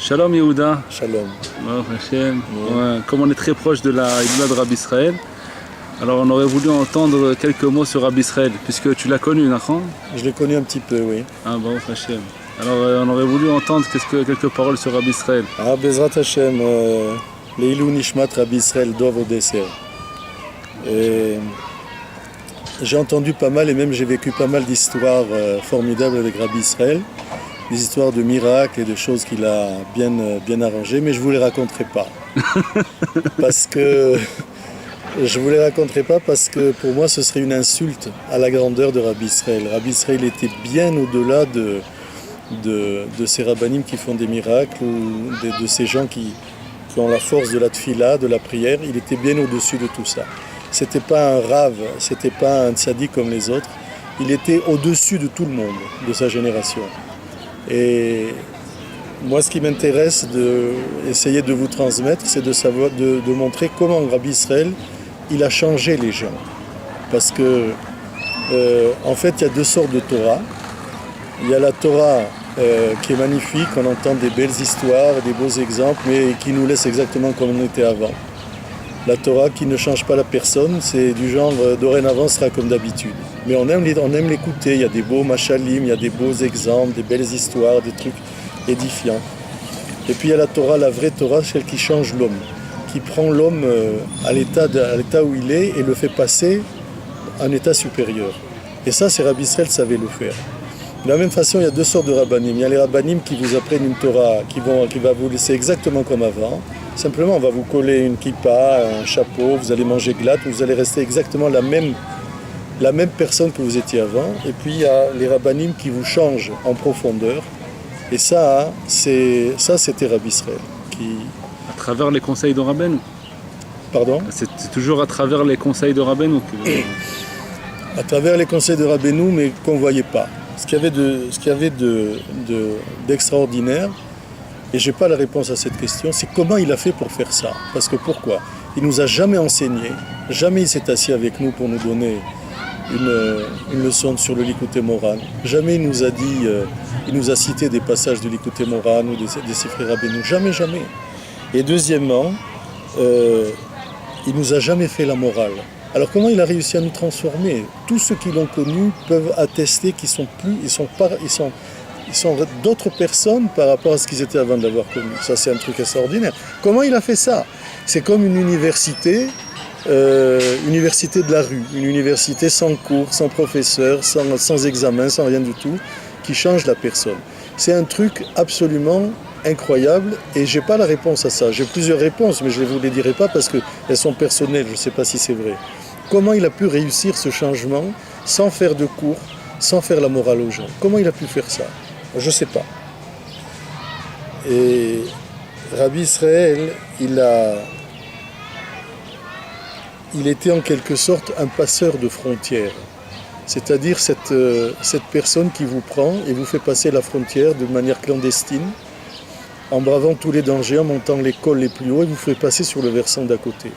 Shalom Yehuda. Shalom. Baruch Hashem. Ouais, comme on est très proche de la Hila de Rabbi Israël, alors on aurait voulu entendre quelques mots sur Rabbi Israël, puisque tu l'as connu, Nachon? Je l'ai connu un petit peu, oui. Ah, Baruch Hashem. Alors on aurait voulu entendre quelques paroles sur Rabbi Israël. Ah, Bezrat Hashem, Leilou Nishmat Rabbi Israël Dov Odesser. Et j'ai entendu pas mal et même j'ai vécu pas mal d'histoires formidables avec Rabbi Israël. Des histoires de miracles et de choses qu'il a bien arrangées, mais je ne vous les raconterai pas. Parce que pour moi ce serait une insulte à la grandeur de Rabbi Israël. Rabbi Israël était bien au-delà de ces rabbanim qui font des miracles ou de ces gens qui ont la force de la tfila, de la prière. Il était bien au-dessus de tout ça. C'était pas un rave, c'était pas un tzaddik comme les autres. Il était au-dessus de tout le monde, de sa génération. Et moi, ce qui m'intéresse d'essayer de vous transmettre, c'est de montrer comment Rabbi Israël, il a changé les gens. Parce que, en fait, il y a deux sortes de Torah. Il y a la Torah qui est magnifique, on entend des belles histoires, des beaux exemples, mais qui nous laisse exactement comme on était avant. La Torah qui ne change pas la personne, c'est du genre dorénavant sera comme d'habitude. Mais on aime l'écouter, il y a des beaux machalim, il y a des beaux exemples, des belles histoires, des trucs édifiants. Et puis il y a la Torah, la vraie Torah, celle qui change l'homme, qui prend l'homme à l'état où il est et le fait passer à un état supérieur. Et ça, c'est Rabbi Israël savait le faire. De la même façon, il y a deux sortes de rabbanim. Il y a les rabbanim qui vous apprennent une Torah qui va vous laisser exactement comme avant. Simplement, on va vous coller une kippa, un chapeau, vous allez manger glatte, vous allez rester exactement la même personne que vous étiez avant. Et puis, il y a les rabbanim qui vous changent en profondeur. Et ça, c'était Rabbi Israël. À travers les conseils de Rabbeinu. Pardon ? C'est toujours à travers les conseils de Rabbeinu À travers les conseils de Rabbeinu, mais qu'on ne voyait pas. Ce qu'il y avait d'extraordinaire, et je n'ai pas la réponse à cette question, c'est comment il a fait pour faire ça. Parce que pourquoi ? Il ne nous a jamais enseigné, jamais il s'est assis avec nous pour nous donner une leçon sur le Likutei Moharan. Jamais il nous a dit, il nous a cité des passages du Likutei Moharan ou des Sifrei Rabbeinu. Jamais, jamais. Et deuxièmement, il ne nous a jamais fait la morale. Alors comment il a réussi à nous transformer ? Tous ceux qui l'ont connu peuvent attester qu'ils sont d'autres personnes par rapport à ce qu'ils étaient avant de l'avoir connu. Ça, c'est un truc extraordinaire. Comment il a fait ça ? C'est comme une université de la rue, une université sans cours, sans professeur, sans examen, sans rien du tout, qui change la personne. C'est un truc absolument incroyable et j'ai pas la réponse à ça. J'ai plusieurs réponses, mais je ne vous les dirai pas parce qu'elles sont personnelles, je ne sais pas si c'est vrai. Comment il a pu réussir ce changement sans faire de cours, sans faire la morale aux gens ? Comment il a pu faire ça ? Je ne sais pas. Et Rabbi Israël, il était en quelque sorte un passeur de frontières. C'est-à-dire cette personne qui vous prend et vous fait passer la frontière de manière clandestine, en bravant tous les dangers, en montant les cols les plus hauts et vous fait passer sur le versant d'à côté.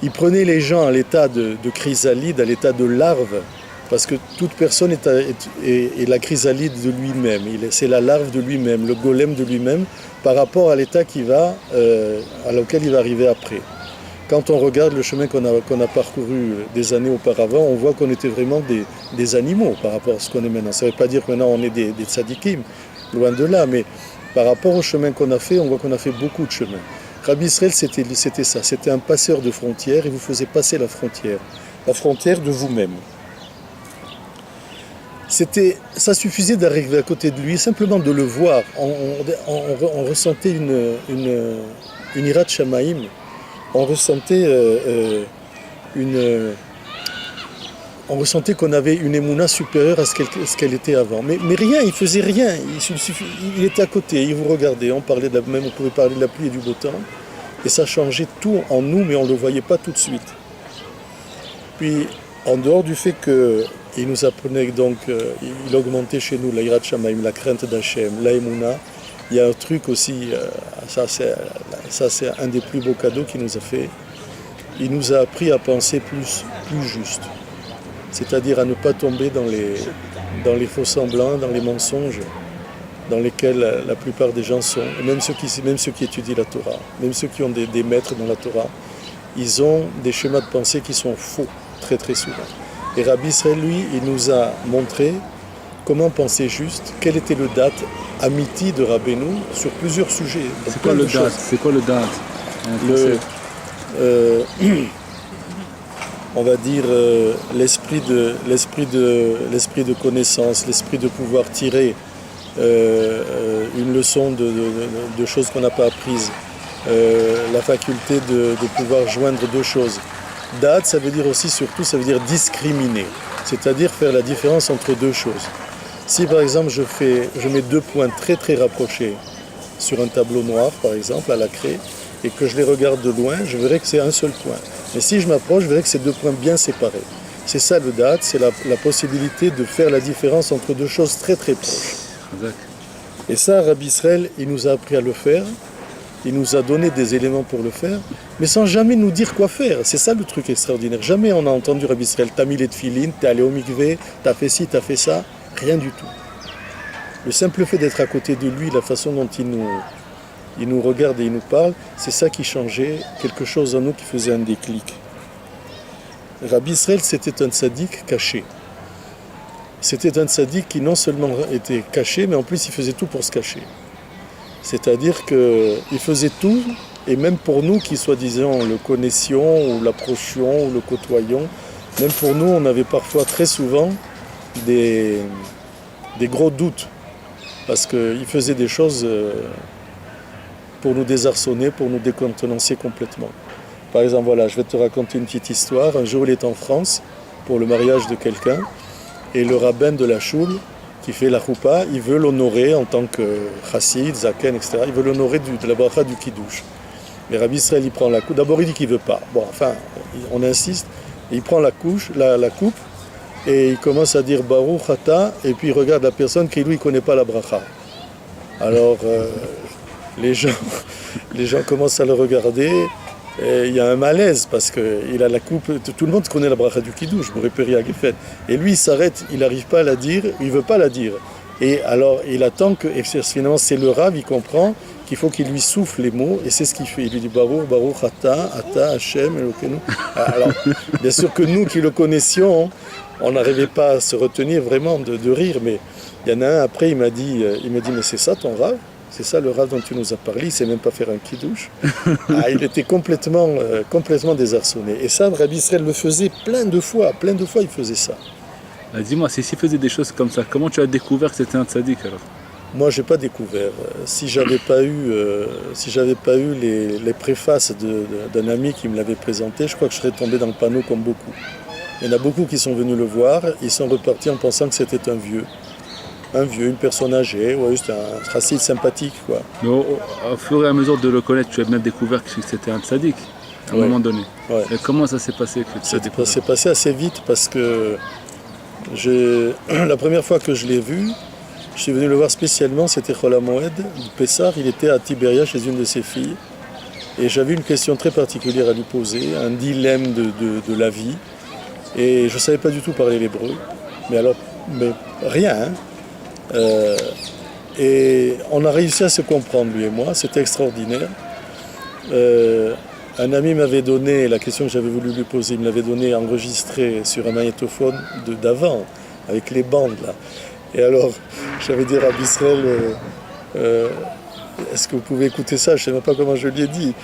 Il prenait les gens à l'état de chrysalide, à l'état de larve, parce que toute personne est la chrysalide de lui-même. C'est la larve de lui-même, le golem de lui-même, par rapport à l'état à lequel il va arriver après. Quand on regarde le chemin qu'on a parcouru des années auparavant, on voit qu'on était vraiment des animaux par rapport à ce qu'on est maintenant. Ça ne veut pas dire que maintenant on est des tzadikim, loin de là, mais par rapport au chemin qu'on a fait, on voit qu'on a fait beaucoup de chemin. Rabbi Israël, c'était ça, c'était un passeur de frontières et vous faisait passer la frontière de vous-même. Ça suffisait d'arriver à côté de lui, simplement de le voir. On ressentait une irat shamaim, on ressentait on ressentait qu'on avait une émouna supérieure à ce qu'elle était avant. Mais rien, il faisait rien. Il était à côté, il vous regardait. On pouvait parler de la pluie et du beau temps. Et ça changeait tout en nous, mais on ne le voyait pas tout de suite. Puis, en dehors du fait qu'il nous apprenait donc, il augmentait chez nous la hirat shamaim, la crainte d'Hachem, la émouna. Il y a un truc aussi, ça c'est un des plus beaux cadeaux qu'il nous a fait. Il nous a appris à penser plus juste. C'est-à-dire à ne pas tomber dans les faux semblants, dans les mensonges. dans lesquels la plupart des gens sont, même ceux qui étudient la Torah, même ceux qui ont des maîtres dans la Torah, ils ont des schémas de pensée qui sont faux, très très souvent. Et Rabbi Israël, lui, il nous a montré comment penser juste, quel était le date amiti de Rabbeinu sur plusieurs sujets. C'est quoi le date? C'est quoi le date? On va dire l'esprit de connaissance, l'esprit de pouvoir tirer une leçon de choses qu'on n'a pas apprises, la faculté de pouvoir joindre deux choses. Date, ça veut dire aussi, surtout, ça veut dire discriminer, c'est-à-dire faire la différence entre deux choses. Si par exemple je mets deux points très très rapprochés sur un tableau noir, par exemple, à la craie, et que je les regarde de loin, je verrai que c'est un seul point. Mais si je m'approche, je verrai que c'est deux points bien séparés. C'est ça le date, c'est la possibilité de faire la différence entre deux choses très très proches. Exact. Et ça, Rabbi Israël, il nous a appris à le faire, il nous a donné des éléments pour le faire, mais sans jamais nous dire quoi faire. C'est ça le truc extraordinaire. Jamais on a entendu Rabbi Israël, t'as mis les tefilines, t'es allé au mikvé, t'as fait ci, t'as fait ça, rien du tout. Le simple fait d'être à côté de lui, la façon dont il nous regarde et il nous parle, c'est ça qui changeait quelque chose en nous, qui faisait un déclic. Rabbi Israël, c'était un tzaddik caché. C'était un tzaddik qui non seulement était caché, mais en plus il faisait tout pour se cacher. C'est-à-dire qu'il faisait tout, et même pour nous qui soi-disant le connaissions, ou l'approchions, ou le côtoyions, même pour nous on avait parfois très souvent des gros doutes, parce qu'il faisait des choses pour nous désarçonner, pour nous décontenancer complètement. Par exemple, voilà, je vais te raconter une petite histoire. Un jour, il est en France pour le mariage de quelqu'un, et le rabbin de la choule, qui fait la choupa, il veut l'honorer en tant que chassid, zaken, etc. Il veut l'honorer de la bracha du kiddush. Mais Rabbi Israël, il prend la coupe. D'abord, il dit qu'il ne veut pas. Bon, enfin, on insiste. Et il prend la coupe, et il commence à dire Baruch Ata, et puis il regarde la personne qui, lui, ne connaît pas la bracha. Alors, les gens commencent à le regarder, et il y a un malaise, parce qu'il a la coupe, tout le monde connaît la bracha du kiddush, Boré-Péri Agefet. Et lui, il s'arrête, il n'arrive pas à la dire, il ne veut pas la dire. Et alors, il attend que, et finalement, c'est le Rav, il comprend qu'il faut qu'il lui souffle les mots, et c'est ce qu'il fait. Il lui dit Baruch, Baruch, Ata, Hashem, Elokeinu. Alors, bien sûr que nous qui le connaissions, on n'arrivait pas à se retenir vraiment de rire, mais il y en a un après, il m'a dit mais c'est ça ton Rav? C'est ça le Rav dont tu nous as parlé? Il ne sait même pas faire un kiddush. Il était complètement désarçonné. Et ça, Rabbi Israël le faisait plein de fois il faisait ça. Dis-moi, s'il faisait des choses comme ça, comment tu as découvert que c'était un tzaddik alors? Moi, j'ai pas découvert. Si j'avais pas eu les préfaces d'un ami qui me l'avait présenté, je crois que je serais tombé dans le panneau comme beaucoup. Il y en a beaucoup qui sont venus le voir, ils sont repartis en pensant que c'était un vieux, une personne âgée, ouais, c'était un chassid sympathique, quoi. Mais au fur et à mesure de le connaître, tu as bien découvert que c'était un tzaddik, à un moment donné. Ouais. Et comment ça s'est passé? Ça s'est passé assez vite, parce que la première fois que je l'ai vu, je suis venu le voir spécialement, c'était Chol HaMoed, du Pessah, il était à Tiberia chez une de ses filles, et j'avais une question très particulière à lui poser, un dilemme de la vie, et je ne savais pas du tout parler l'hébreu, mais rien, hein. Et on a réussi à se comprendre, lui et moi, c'était extraordinaire. Un ami m'avait donné la question que j'avais voulu lui poser, il me l'avait donné enregistrée sur un magnétophone d'avant, avec les bandes là. Et alors, j'avais dit à Rabbi Israël, est-ce que vous pouvez écouter ça? Je ne sais même pas comment je lui ai dit.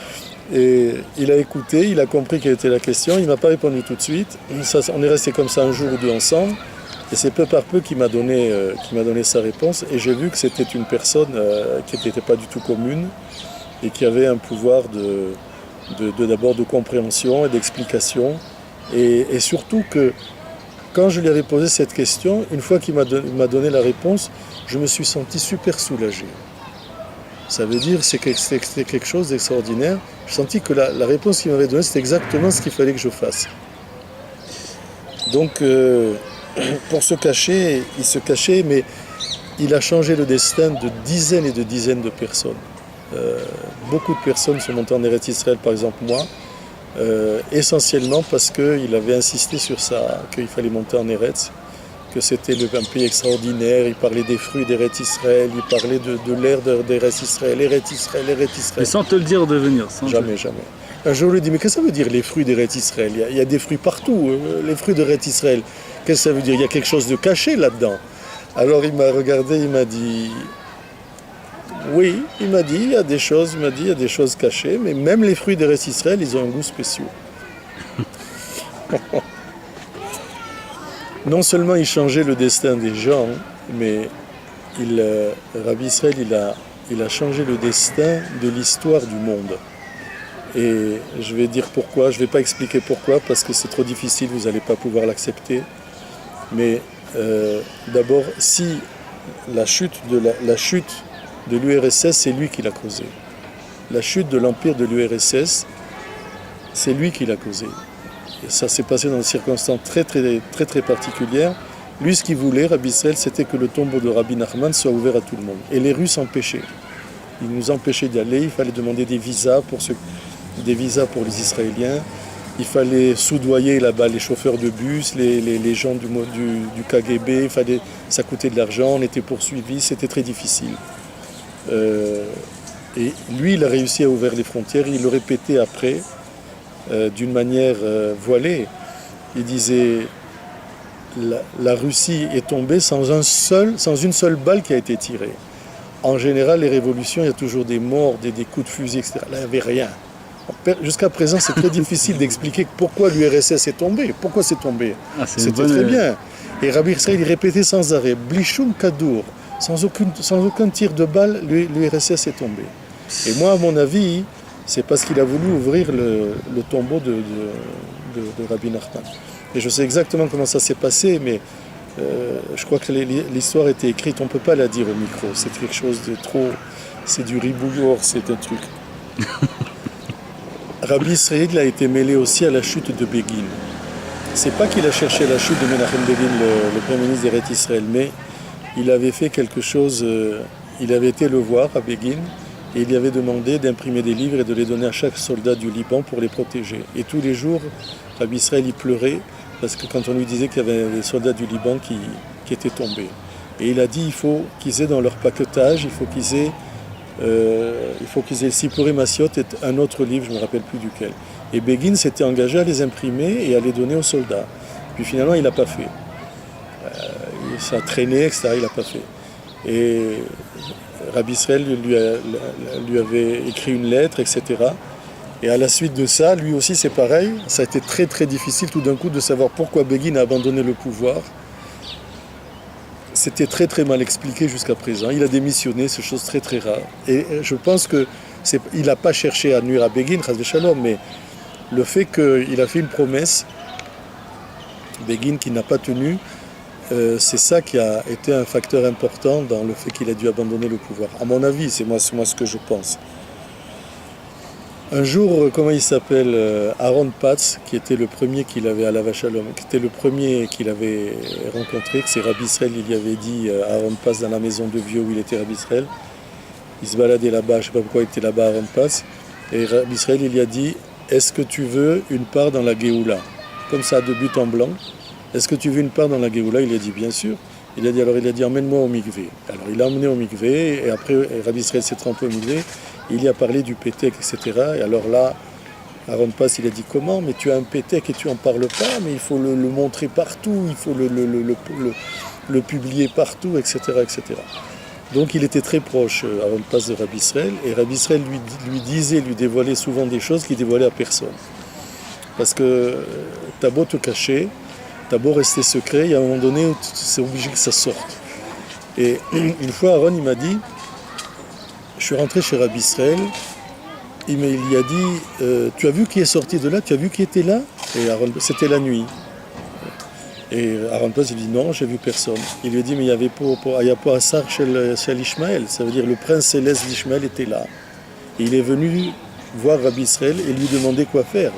Et il a écouté, il a compris quelle était la question, il ne m'a pas répondu tout de suite. On est resté comme ça un jour ou deux ensemble. Et c'est peu par peu qu'il m'a donné sa réponse. Et j'ai vu que c'était une personne qui n'était pas du tout commune et qui avait un pouvoir d'abord de compréhension et d'explication. Et surtout que quand je lui avais posé cette question, une fois qu'il m'a donné la réponse, je me suis senti super soulagé. Ça veut dire que c'était quelque chose d'extraordinaire. J'ai senti que la réponse qu'il m'avait donnée, c'était exactement ce qu'il fallait que je fasse. Donc, pour se cacher, il se cachait, mais il a changé le destin de dizaines et de dizaines de personnes. Beaucoup de personnes sont montées en Eretz Israël, par exemple moi, essentiellement parce qu'il avait insisté sur ça, qu'il fallait monter en Eretz, que c'était un pays extraordinaire, il parlait des fruits d'Eretz Israël, il parlait de l'ère d'Eretz Israël, Eretz Israël, Eretz Israël. Mais sans te le dire de venir. Jamais, jamais. Un jour, je lui ai dit, mais qu'est-ce que ça veut dire les fruits d'Eretz Israël? Il y a des fruits partout, les fruits d'Eretz Israël. Qu'est-ce que ça veut dire? Il y a quelque chose de caché là-dedans. Alors il m'a regardé, il m'a dit, oui, il m'a dit, il y a des choses cachées, mais même les fruits d'Eretz Israël, ils ont un goût spécial. Non seulement il changeait le destin des gens, mais Rabbi Israël, il a changé le destin de l'histoire du monde. Et je vais dire pourquoi, je ne vais pas expliquer pourquoi, parce que c'est trop difficile, vous n'allez pas pouvoir l'accepter. Mais d'abord, si la chute de l'URSS, c'est lui qui l'a causée. La chute de l'empire de l'URSS, c'est lui qui l'a causée. Et ça s'est passé dans des circonstances très particulières. Lui, ce qu'il voulait, Rabbi Israël, c'était que le tombeau de Rabbi Nachman soit ouvert à tout le monde. Et les Russes empêchaient. Ils nous empêchaient d'y aller. Il fallait demander des visas pour les Israéliens. Il fallait soudoyer là-bas les chauffeurs de bus, les gens du KGB. Ça coûtait de l'argent, on était poursuivis, c'était très difficile. Et lui, il a réussi à ouvrir les frontières. Il le répétait après, d'une manière voilée. Il disait... La Russie est tombée sans une seule balle qui a été tirée. En général, les révolutions, il y a toujours des morts, des coups de fusil, etc. Là, il n'y avait rien. Jusqu'à présent, c'est très difficile d'expliquer pourquoi l'URSS est tombée. Pourquoi c'est tombé? C'était très bien. Et Rabbi Israël, il répétait sans arrêt, Blishum Kadour, sans aucun tir de balle, l'URSS est tombée. Et moi, à mon avis, c'est parce qu'il a voulu ouvrir le tombeau de Rabbi Nachman. Et je sais exactement comment ça s'est passé, mais je crois que l'histoire était écrite, on ne peut pas la dire au micro. C'est quelque chose de trop... C'est du ribouillour, c'est un truc. Rabbi Israël a été mêlé aussi à la chute de Begin. C'est pas qu'il a cherché la chute de Menachem Begin, le premier ministre d'Eretz Israël, mais il avait fait quelque chose... il avait été le voir à Begin, et il lui avait demandé d'imprimer des livres et de les donner à chaque soldat du Liban pour les protéger. Et tous les jours, Rabbi Israël, il pleurait, parce que quand on lui disait qu'il y avait des soldats du Liban qui étaient tombés. Et il a dit, il faut qu'ils aient dans leur paquetage, il faut qu'ils aient Sipurei Massiot et un autre livre, je ne me rappelle plus duquel. Et Begin s'était engagé à les imprimer et à les donner aux soldats. Puis finalement, il n'a pas fait. Ça a traîné, etc., il n'a pas fait. Et Rabbi Israël lui avait écrit une lettre, etc., et à la suite de ça, lui aussi c'est pareil, ça a été très difficile tout d'un coup de savoir pourquoi Begin a abandonné le pouvoir. C'était très mal expliqué jusqu'à présent. Il a démissionné, c'est chose très rare. Et je pense qu'il n'a pas cherché à nuire à Begin, Chas v'Shalom, mais le fait qu'il a fait une promesse, Begin qui n'a pas tenu, c'est ça qui a été un facteur important dans le fait qu'il a dû abandonner le pouvoir. À mon avis, c'est moi ce que je pense. Un jour, comment il s'appelle, Aaron Patz, qui était le premier qu'il avait à la Vachalom, qui était le premier qu'il avait rencontré, que c'est Rabbi Israël, il y avait dit Aaron Patz dans la maison de vieux où il était Rabbi Israël. Il se baladait là-bas, je ne sais pas pourquoi il était là-bas, Aaron Patz. Et Rabbi Israël, il lui a dit, est-ce que tu veux une part dans la Géoula? Comme ça, de but en blanc. Est-ce que tu veux une part dans la Géoula? Il a dit, bien sûr. Il a dit, emmène-moi au mikvé. Alors il l'a emmené au mikvé, et après Rabbi Israël s'est trempé au mikvé. Il y a parlé du pétek, etc. Et alors là, Aaron Patz, il a dit, comment? Mais tu as un pétek et tu n'en parles pas, mais il faut le montrer partout, il faut le publier partout, etc., etc. Donc il était très proche, Aaron Patz, de Rabbi Israël, et Rabbi Israël lui dévoilait souvent des choses qu'il dévoilait à personne. Parce que t'as beau te cacher, t'as beau rester secret, il y a un moment donné où c'est obligé que ça sorte. Et une fois, Aaron, il m'a dit, je suis rentré chez Rabbi Israël, il y a dit, tu as vu qui est sorti de là? Tu as vu qui était là? Et Aaron, c'était la nuit. Et Aaron Patz, il dit, non, j'ai vu personne. Il lui a dit, mais il y avait pas Assar chez l'Ishmaël, ça veut dire le prince céleste d'Ishmaël était là. Et il est venu voir Rabbi Israël et lui demander quoi faire.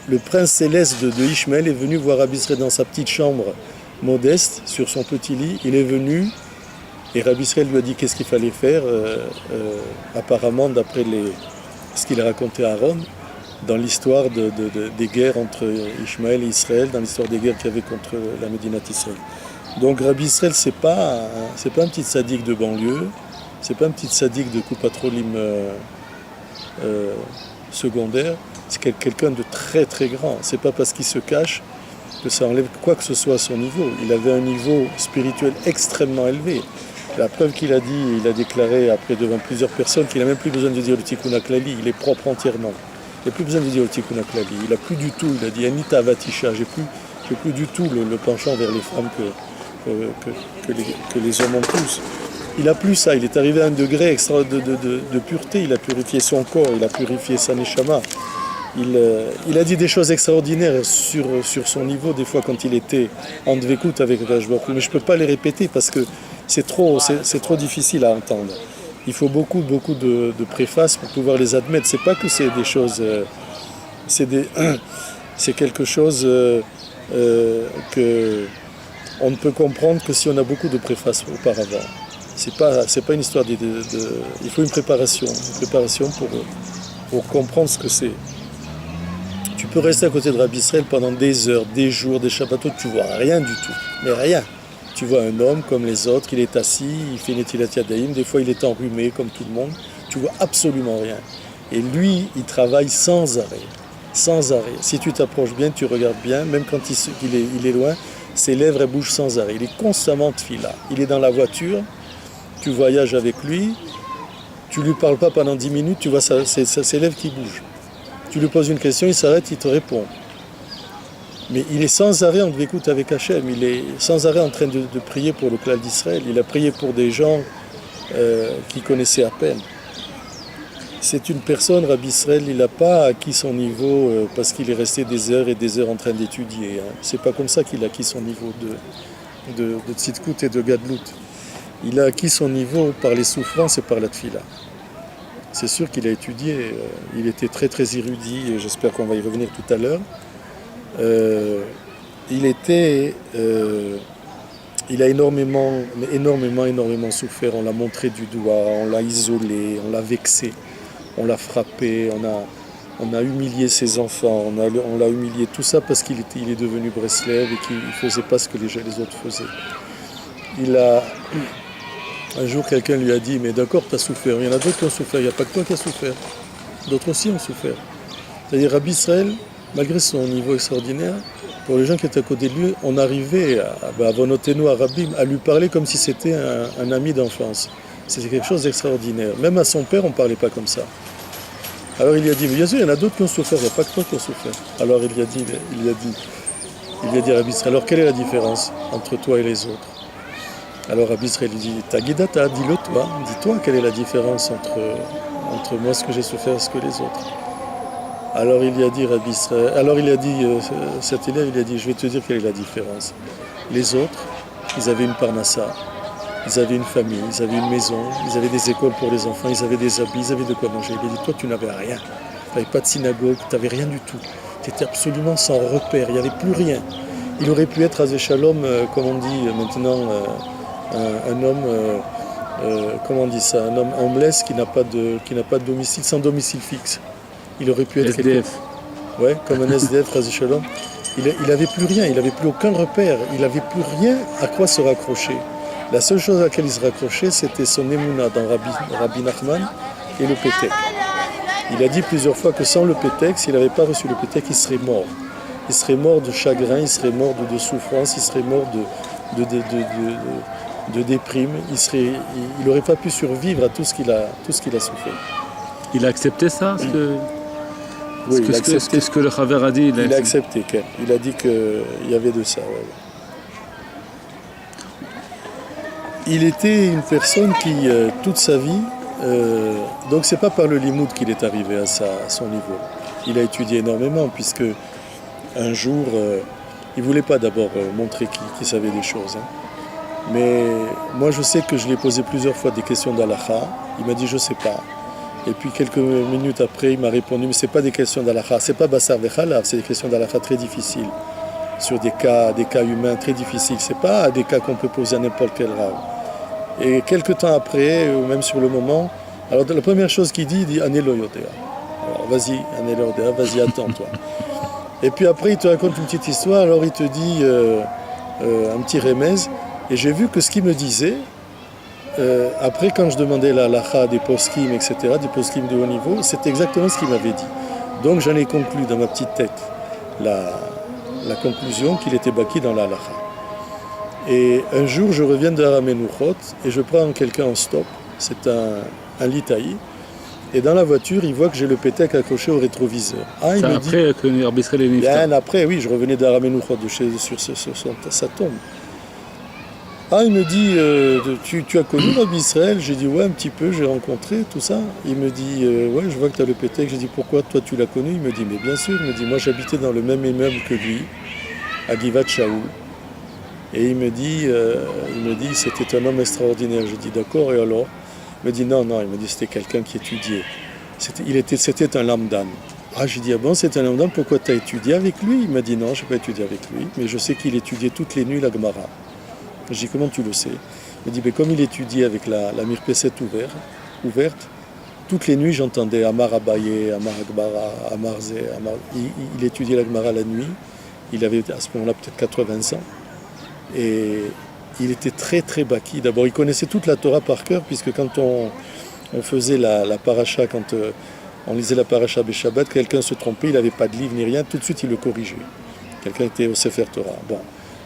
Le prince céleste de Ishmaël est venu voir Rabbi Israël dans sa petite chambre modeste, sur son petit lit. Il est venu, et Rabbi Israël lui a dit qu'est-ce qu'il fallait faire, apparemment d'après ce qu'il a raconté à Aaron, dans l'histoire des guerres entre Ishmaël et Israël, dans l'histoire des guerres qu'il y avait contre la Médinat Israël. Donc Rabbi Israël, c'est pas un petit sadique de banlieue, c'est pas un petit sadique de Coupatrolim secondaire, c'est quelqu'un de très très grand. C'est pas parce qu'il se cache que ça enlève quoi que ce soit à son niveau. Il avait un niveau spirituel extrêmement élevé. La preuve qu'il a dit, il a déclaré après devant plusieurs personnes qu'il n'a même plus besoin de dire le Tikkun HaKlali, il est propre entièrement. Il n'a plus besoin de dire le Tikkun HaKlali, il n'a plus du tout, il a dit Anita Avatisha, j'ai plus du tout le penchant vers les femmes que les hommes ont tous. Il a plus ça, il est arrivé à un degré extra de pureté, il a purifié son corps, il a purifié sa neshama. Il a dit des choses extraordinaires sur son niveau, des fois quand il était en dvekout avec Akadosh Baruch Hu, mais je ne peux pas les répéter parce que c'est trop difficile à entendre. Il faut beaucoup de préfaces pour pouvoir les admettre. C'est pas que c'est des choses, c'est quelque chose que on ne peut comprendre que si on a beaucoup de préfaces auparavant. C'est pas une histoire il faut une préparation pour comprendre ce que c'est. Tu peux rester à côté de Rabbi Israël pendant des heures, des jours, des Shabbatot, tu vois rien du tout, mais rien. Tu vois un homme comme les autres, il est assis, il fait Netilat Yadayim, des fois il est enrhumé comme tout le monde, tu vois absolument rien. Et lui, il travaille sans arrêt, sans arrêt. Si tu t'approches bien, tu regardes bien, même quand il est loin, ses lèvres elles bougent sans arrêt. Il est constamment tefila. Il est dans la voiture, tu voyages avec lui, tu lui parles pas pendant 10 minutes, tu vois ses lèvres qui bougent. Tu lui poses une question, il s'arrête, il te répond. Mais il est sans arrêt en écoute avec Hachem, il est sans arrêt en train de prier pour le clan d'Israël. Il a prié pour des gens qu'il connaissait à peine. C'est une personne, Rabbi Israël, il n'a pas acquis son niveau parce qu'il est resté des heures et des heures en train d'étudier. Hein. C'est pas comme ça qu'il a acquis son niveau de Tzidkout et de Gadlout. Il a acquis son niveau par les souffrances et par la tfila. C'est sûr qu'il a étudié, il était très très érudit, et j'espère qu'on va y revenir tout à l'heure. Il a énormément souffert, on l'a montré du doigt, on l'a isolé, on l'a vexé, on l'a frappé, on a humilié ses enfants, on l'a humilié, tout ça parce qu'il est devenu Breslev et qu'il ne faisait pas ce que les autres faisaient. Un jour, quelqu'un lui a dit, mais d'accord, tu as souffert, il y en a d'autres qui ont souffert, il n'y a pas que toi qui as souffert, d'autres aussi ont souffert. C'est-à-dire, Rabbi Israël, malgré son niveau extraordinaire, pour les gens qui étaient à côté de lui, on arrivait à Vonotenu, à Rabbim, à lui parler comme si c'était un ami d'enfance. C'était quelque chose d'extraordinaire. Même à son père, on ne parlait pas comme ça. Alors il lui a dit, mais bien sûr, il y en a d'autres qui ont souffert, il n'y a pas que toi qui as souffert. Alors il lui a dit, Rabbi Israël, alors quelle est la différence entre toi et les autres? Alors Rabbi Israël lui dit, Tagidata, dis-le toi, dis-toi quelle est la différence entre moi, ce que j'ai souffert, et ce que les autres. Alors il a dit, Rabbi Israël, cet élève, il a dit, je vais te dire quelle est la différence. Les autres, ils avaient une parnassa, ils avaient une famille, ils avaient une maison, ils avaient des écoles pour les enfants, ils avaient des habits, ils avaient de quoi manger. Il a dit, toi tu n'avais rien, tu n'avais pas de synagogue, tu n'avais rien du tout. Tu étais absolument sans repère, il n'y avait plus rien. Il aurait pu être, Azé Shalom, comme on dit maintenant, un homme, comment on dit ça, un homme homeless qui n'a pas de domicile, sans domicile fixe. Il aurait pu être SDF. Ouais, comme un SDF, Razé Shalom. Il n'avait plus rien, il n'avait plus aucun repère, il n'avait plus rien à quoi se raccrocher. La seule chose à laquelle il se raccrochait, c'était son émouna dans Rabbi Nachman et le Pétek. Il a dit plusieurs fois que sans le Pétek, s'il n'avait pas reçu le Pétek, il serait mort. Il serait mort de chagrin, il serait mort de souffrance, il serait mort de déprime. Il n'aurait pas pu survivre à tout ce qu'il a souffert. Il a accepté ça Oui, il a accepté. Qu'est-ce que le Chaver a dit? Il a accepté. Il a dit qu'il y avait de ça. Ouais. Il était une personne qui, toute sa vie, donc c'est pas par le limoud qu'il est arrivé à son niveau. Il a étudié énormément puisque un jour, il voulait pas d'abord montrer qu'il savait des choses. Hein. Mais moi je sais que je lui ai posé plusieurs fois des questions d'Alaha. Il m'a dit je sais pas. Et puis quelques minutes après, il m'a répondu, mais ce n'est pas des questions d'Alaha, ce n'est pas Bassar Vechalav, c'est des questions d'Alaha très difficiles, sur des cas humains très difficiles, ce n'est pas des cas qu'on peut poser à n'importe quel rave. Et quelques temps après, ou même sur le moment, alors la première chose qu'il dit, il dit « Anelo Yodea ». Alors vas-y, Anelo Yodea, vas-y, attends-toi. Et puis après, il te raconte une petite histoire, alors il te dit un petit remèze, Et j'ai vu que ce qu'il me disait, après quand je demandais la halakha des poskim, etc., des poskim de haut niveau, c'était exactement ce qu'il m'avait dit. Donc j'en ai conclu dans ma petite tête la conclusion qu'il était baki dans la halakha. Et un jour, je reviens de Haramenuchot et je prends quelqu'un en stop, c'est un litaï, et dans la voiture, il voit que j'ai le pétec accroché au rétroviseur. Ah, il C'est me après que Rabbi Israël est niftar. bien après, oui, je revenais d'Haramenuchot, sur sa tombe. Ah, il me dit, tu as connu Rabbi Israël? J'ai dit, ouais, un petit peu, j'ai rencontré, tout ça. Il me dit, ouais, je vois que tu as le pétec. J'ai dit, pourquoi toi tu l'as connu? Il me dit, mais bien sûr. Il me dit, moi j'habitais dans le même immeuble que lui, à Givat Shaul. Et il me dit, c'était un homme extraordinaire. Je dis, d'accord, et alors? Il me dit, non, il me dit, c'était quelqu'un qui étudiait. C'était un lambdan. Ah, j'ai dit, ah bon, c'est un lambdan, pourquoi tu as étudié avec lui? Il m'a dit, non, je n'ai pas étudié avec lui, mais je sais qu'il étudiait toutes les nuits la Gemara. Je dis, comment tu le sais? Il me dit, mais comme il étudiait avec la Mirpeset ouverte, toutes les nuits j'entendais Amar Abaye, Amar Akbara, Amar Zé, il étudiait la Gemara la nuit. Il avait à ce moment-là peut-être 80 ans. Et il était très très baki. D'abord, il connaissait toute la Torah par cœur, puisque quand on faisait la paracha, quand on lisait la paracha Beshabbat, quelqu'un se trompait, il n'avait pas de livre ni rien, tout de suite il le corrigeait. Quelqu'un était au Sefer Torah. Bon.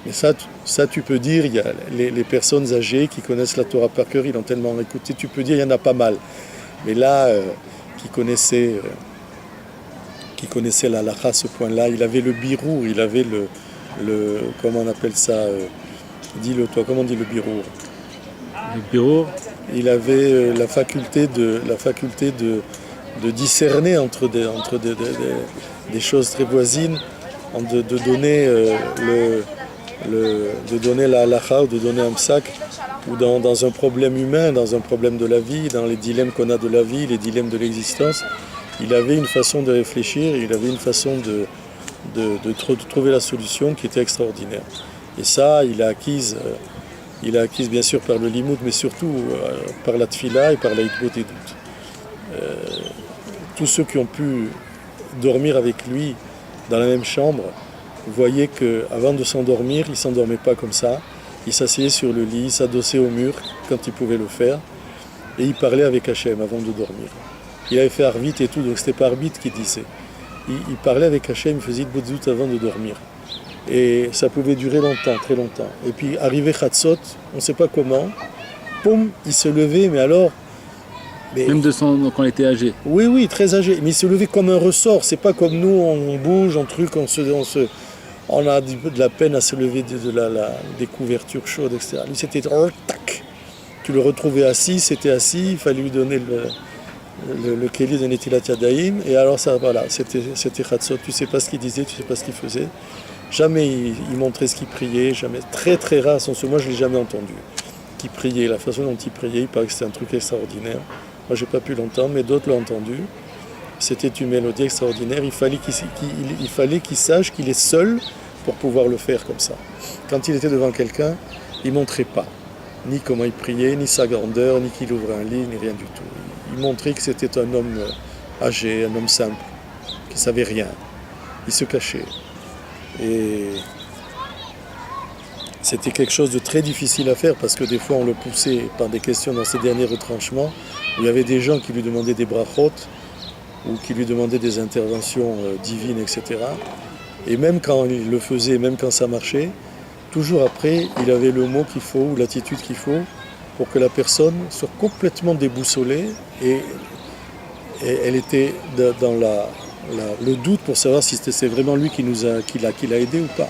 Mais ça, tu peux dire, il y a les personnes âgées qui connaissent la Torah par cœur, ils l'ont tellement écouté, tu peux dire, il y en a pas mal. Mais là, qui connaissait la halakha à ce point-là, il avait le birour, il avait le comment on appelle ça, dis-le toi, comment on dit le birour? Le bureau. Il avait la faculté de discerner entre des choses très voisines, de donner de donner la halakha ou de donner un psak, ou dans un problème humain, dans un problème de la vie, dans les dilemmes qu'on a de la vie, les dilemmes de l'existence. Il avait une façon de réfléchir, il avait une façon de trouver la solution qui était extraordinaire. Et ça, il a acquise bien sûr par le limoud, mais surtout par la tfila et par la hitbot et doute. Tous ceux qui ont pu dormir avec lui dans la même chambre voyaient qu'avant de s'endormir, il ne s'endormait pas comme ça. Il s'asseyait sur le lit, il s'adossait au mur quand il pouvait le faire, et il parlait avec Hachem avant de dormir. Il avait fait Arvit et tout, donc c'était pas Arvit qui disait. Il parlait avec Hachem, il faisait hitbot et doute avant de dormir. Et ça pouvait durer longtemps, très longtemps. Et puis arrivé Chatzot, on ne sait pas comment, poum, il se levait, mais alors... Même quand on était âgé. Oui, très âgé. Mais il se levait comme un ressort. C'est pas comme nous, on bouge, on a de la peine à se lever des couvertures chaudes, etc. Lui, c'était tac. Tu le retrouvais assis, c'était assis, il fallait lui donner le kéli de Netilat Yadayim. Et alors ça, voilà, c'était Chatzot. Tu sais pas ce qu'il disait, tu sais pas ce qu'il faisait. Jamais il montrait ce qu'il priait, jamais. Très très rare, moi je l'ai jamais entendu. Qu'il priait, la façon dont il priait, il paraît que c'était un truc extraordinaire. Moi j'ai pas pu l'entendre, mais d'autres l'ont entendu. C'était une mélodie extraordinaire. Il fallait qu'il sache qu'il est seul pour pouvoir le faire comme ça. Quand il était devant quelqu'un, il montrait pas ni comment il priait, ni sa grandeur, ni qu'il ouvrait un lit, ni rien du tout. Il montrait que c'était un homme âgé, un homme simple, qui savait rien. Il se cachait. Et c'était quelque chose de très difficile à faire parce que des fois on le poussait par des questions dans ses derniers retranchements où il y avait des gens qui lui demandaient des brachot ou qui lui demandaient des interventions divines, etc. Et même quand il le faisait, même quand ça marchait, toujours après, il avait le mot qu'il faut ou l'attitude qu'il faut pour que la personne soit complètement déboussolée et elle était dans le doute pour savoir si c'est vraiment lui qui l'a aidé ou pas.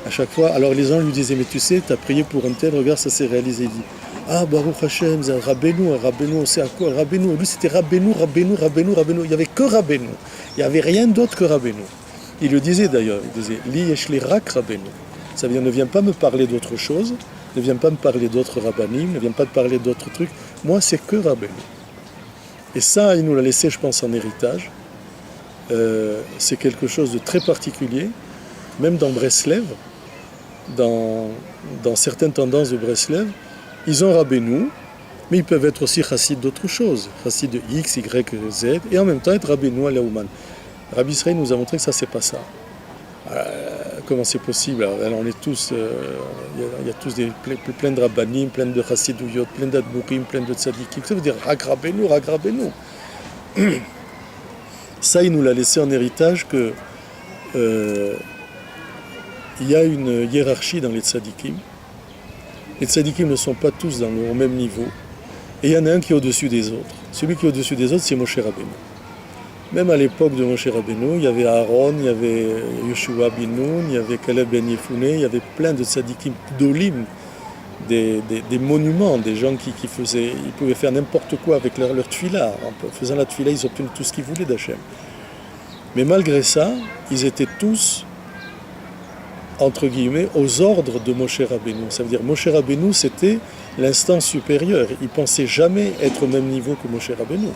À chaque fois, alors les gens lui disaient, mais tu sais, tu as prié pour un tel, regarde, ça s'est réalisé. Il dit, ah, Baruch Hashem, c'est Rabbeinu, c'est à quoi Rabbeinu. Et lui, c'était Rabbeinu. Il n'y avait que Rabbeinu. Il n'y avait rien d'autre que Rabbeinu. Il le disait d'ailleurs, il disait, Li yeshli rak Rabbeinu. Ça veut dire, ne viens pas me parler d'autre chose, ne viens pas me parler d'autres rabbanim, ne viens pas me parler d'autres trucs. Moi, c'est que Rabbeinu. Et ça, il nous l'a laissé, je pense, en héritage. C'est quelque chose de très particulier, même dans Breslev, dans certaines tendances de Breslev, ils ont Rabbeinu, mais ils peuvent être aussi chassid d'autre chose, chassid de X, Y, Z, et en même temps être Rabbeinu à Laouman. Rabbi Israël nous a montré que ça, c'est pas ça. comment c'est possible. Alors, on est tous, il y a tous plein de rabbanim, plein de chassidouyot, plein d'admourim, plein de tzadikim. Ça veut dire ragrabez-nous, ragrabez-nous. Ça, il nous l'a laissé en héritage que il y a une hiérarchie dans les tzadikim. Les tzadikim ne sont pas tous au même niveau. Et il y en a un qui est au-dessus des autres. Celui qui est au-dessus des autres, c'est Moshe Rabbeinu. Même à l'époque de Moshe Rabbeinu, il y avait Aaron, il y avait Yoshua bin Nun, il y avait Caleb ben Yefoune, il y avait plein de tzadikim d'olim, des monuments, des gens qui pouvaient faire n'importe quoi avec leur tfila. En faisant la tfila, ils obtenaient tout ce qu'ils voulaient d'Hachem. Mais malgré ça, ils étaient tous, entre guillemets, aux ordres de Moshe Rabbeinu. Ça veut dire Moshe Rabbeinu, c'était l'instance supérieure. Il ne pensait jamais être au même niveau que Moshe Rabbeinu.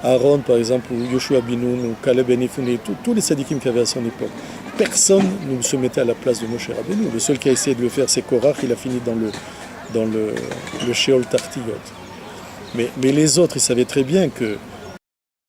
Aaron, par exemple, ou Yoshua bin Nun, ou Caleb ben Yefoune, tous les tzadikim qu'il y avait à son époque, personne ne se mettait à la place de Moshe Rabbeinu. Le seul qui a essayé de le faire, c'est Korach, il a fini dans le Sheol Tartiyot. Mais les autres, ils savaient très bien que